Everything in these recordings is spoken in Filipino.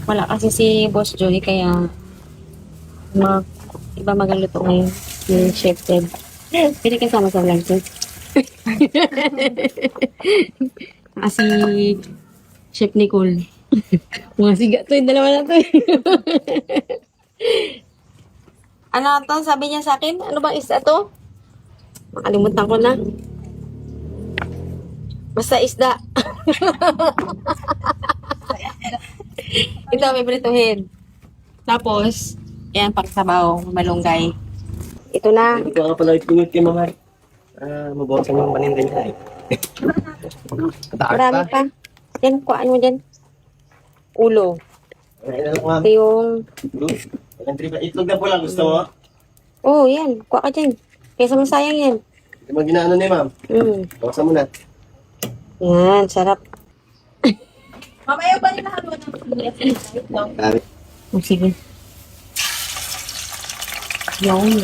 Wala kasi si Boss Joy, kaya mga iba magaluto ngayon. Yung Chef Ted. Pwede kasama sa vlog, sis. Si Chef Nicole. Mga siga to, yung dalawa na to. Ano to? Sabi niya sa akin, ano bang isda to? Makalimutan ko na. Basta isda. Ito, may britohin. Tapos, yan, pagsabaw, malunggay. Ito na. Hindi ko nga pala ipinit kay Mama. Mabawasan yung paninda niya eh. Marami pa. Yan, kuhaan mo dyan. Ulo. Ito yung... Itlog na po lang, gusto mo? Oh, yan. Kuha ka dyan. Kaysa masayang yan. Hindi mo ginaano ni Ma'am. Bawasan mo na. Yan, sarap. Mamaya ba nila haluan ng itlog? Oh, sige. Yan.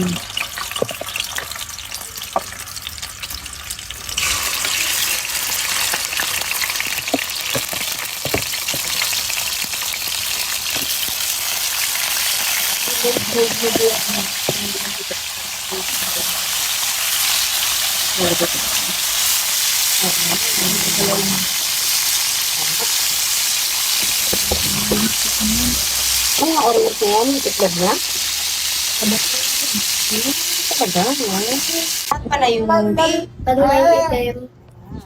Ano nga oras na yan? Itlog na? Talaga? At pala yung movie. Ano may item?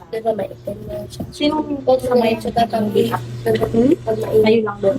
Diba may item na siya? Sinong Pag may siya tatanggi. Pag mainit. Ayun lang doon.